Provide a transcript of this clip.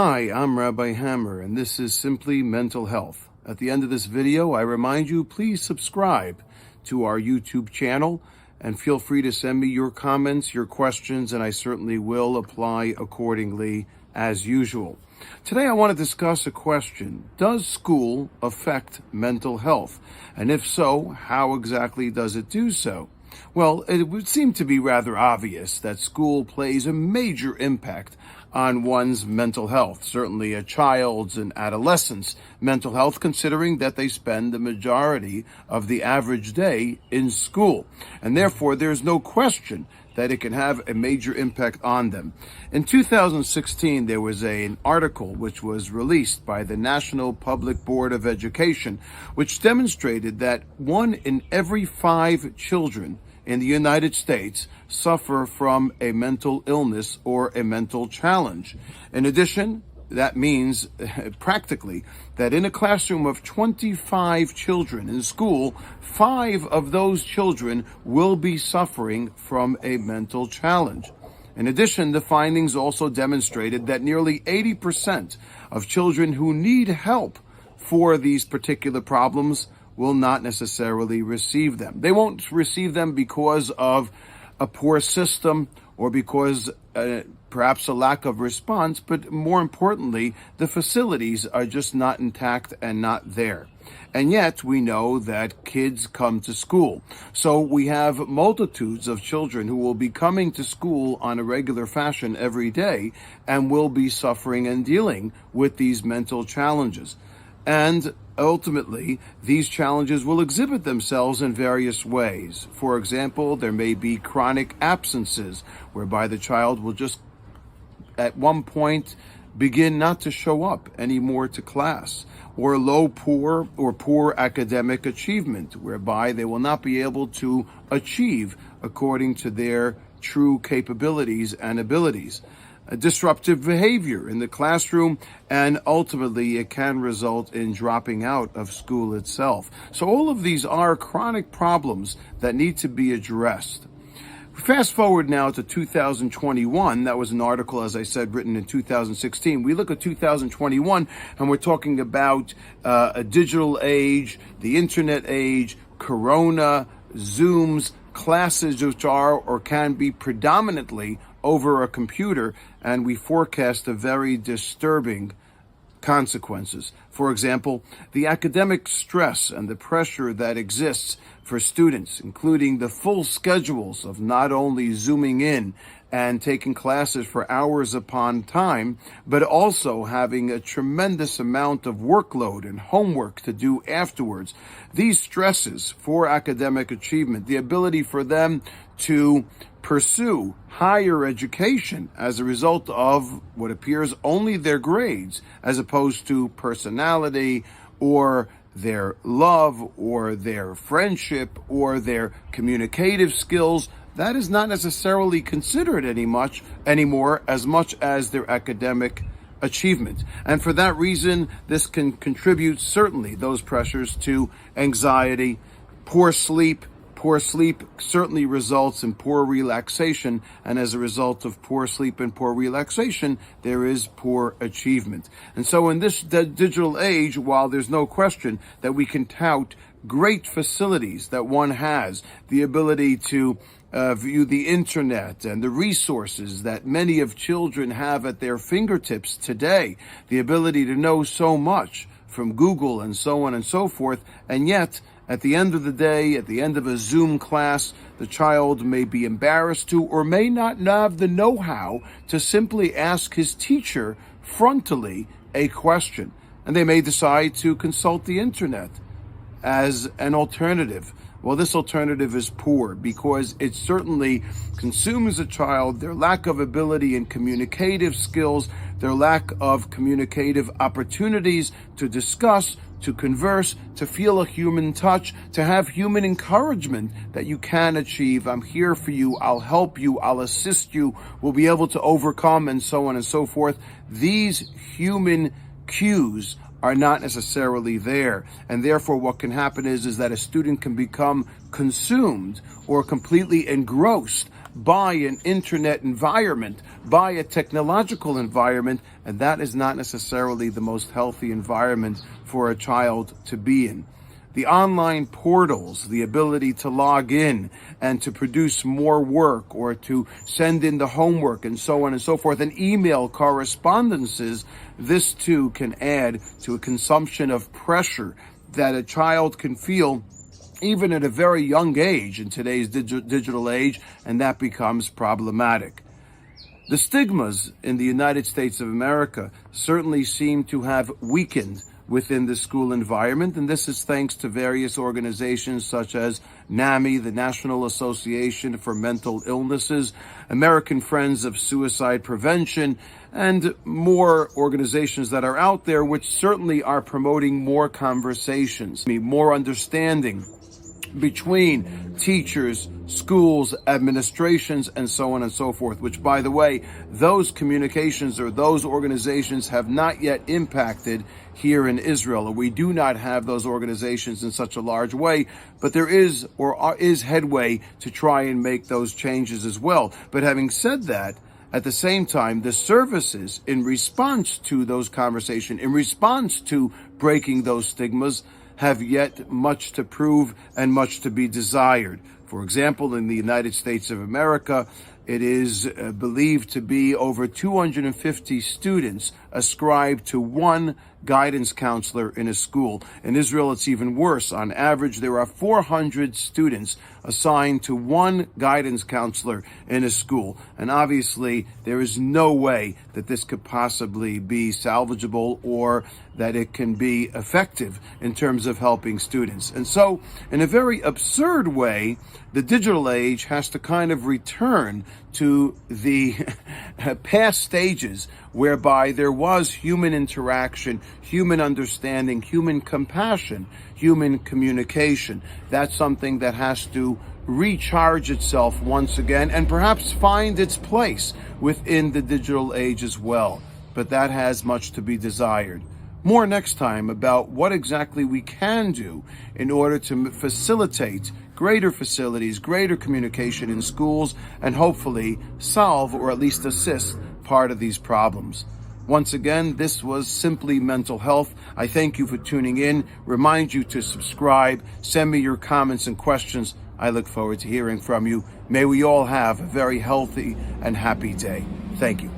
Hi, I'm Rabbi Hammer, and this is Simply Mental Health. At the end of this video, I remind you, please subscribe to our YouTube channel, and feel free to send me your comments, your questions, and I certainly will apply accordingly as usual. Today I want to discuss a question: does school affect mental health? And if so, how exactly does it do so? Well, it would seem to be rather obvious that school plays a major impact on one's mental health, certainly a child's and adolescent's mental health, considering that they spend the majority of the average day in school. And therefore, there's no question that it can have a major impact on them. In 2016, there was an article which was released by the National Public Board of Education, which demonstrated that 1 in every 5 children in the United States suffer from a mental illness or a mental challenge. In addition, that means practically that in a classroom of 25 children in school, 5 of those children will be suffering from a mental challenge. In addition, the findings also demonstrated that nearly 80% of children who need help for these particular problems will not necessarily receive them. They won't receive them because of a poor system or because perhaps a lack of response, but more importantly, the facilities are just not intact and not there. And yet we know that kids come to school. So we have multitudes of children who will be coming to school on a regular fashion every day and will be suffering and dealing with these mental challenges. And ultimately, these challenges will exhibit themselves in various ways. For example, there may be chronic absences, whereby the child will just at one point begin not to show up anymore to class, or poor academic achievement, whereby they will not be able to achieve according to their true capabilities and abilities. A disruptive behavior in the classroom, and ultimately it can result in dropping out of school itself. So all of these are chronic problems that need to be addressed. Fast forward now to 2021. That was an article, as I said, written in 2016. We look at 2021 and we're talking about a digital age, the internet age, Corona, Zooms, classes which are or can be predominantly over a computer, and we forecast a very disturbing consequences. For example, the academic stress and the pressure that exists for students, including the full schedules of not only zooming in and taking classes for hours upon time, but also having a tremendous amount of workload and homework to do afterwards. These stresses for academic achievement, the ability for them to pursue higher education as a result of what appears only their grades, as opposed to personality or their love or their friendship or their communicative skills, that is not necessarily considered anymore as much as their academic achievement. And for that reason, this can contribute, certainly, those pressures to anxiety, poor sleep. Poor sleep certainly results in poor relaxation, and as a result of poor sleep and poor relaxation, there is poor achievement. And so in this digital age, while there's no question that we can tout great facilities that one has, the ability to view the internet and the resources that many of children have at their fingertips today, the ability to know so much from Google and so on and so forth, and yet at the end of the day, at the end of a Zoom class, the child may be embarrassed to or may not have the know-how to simply ask his teacher frontally a question. And they may decide to consult the internet as an alternative. Well, this alternative is poor because it certainly consumes a child, their lack of ability in communicative skills, their lack of communicative opportunities to discuss, to converse, to feel a human touch, to have human encouragement that you can achieve. I'm here for you. I'll help you. I'll assist you. We'll be able to overcome, and so on and so forth. These human cues are not necessarily there. And therefore what can happen is that a student can become consumed or completely engrossed by an internet environment by a technological environment, and that is not necessarily the most healthy environment for a child to be in. The online portals, the ability to log in and to produce more work or to send in the homework and so on and so forth, and email correspondences, this too can add to a consumption of pressure that a child can feel even at a very young age in today's digital age, and that becomes problematic. The stigmas in the United States of America certainly seem to have weakened within the school environment, and this is thanks to various organizations such as NAMI, the National Association for Mental Illnesses, American Friends of Suicide Prevention, and more organizations that are out there which certainly are promoting more conversations, more understanding between teachers, schools, administrations, and so on and so forth, which, by the way, those communications or those organizations have not yet impacted here in Israel. We do not have those organizations in such a large way, but there is headway to try and make those changes as well. But having said that, at the same time, the services in response to those conversations, in response to breaking those stigmas, have yet much to prove and much to be desired. For example, in the United States of America, it is believed to be over 250 students ascribed to one guidance counselor in a school. In Israel, it's even worse. On average, there are 400 students assigned to one guidance counselor in a school. And obviously, there is no way that this could possibly be salvageable or that it can be effective in terms of helping students. And so, in a very absurd way, the digital age has to kind of return to the past stages whereby there was human interaction, human understanding, human compassion, human communication. That's something that has to recharge itself once again and perhaps find its place within the digital age as well. But that has much to be desired. More next time about what exactly we can do in order to facilitate greater facilities, greater communication in schools, and hopefully solve or at least assist part of these problems. Once again, this was Simply Mental Health. I thank you for tuning in. Remind you to subscribe. Send me your comments and questions. I look forward to hearing from you. May we all have a very healthy and happy day. Thank you.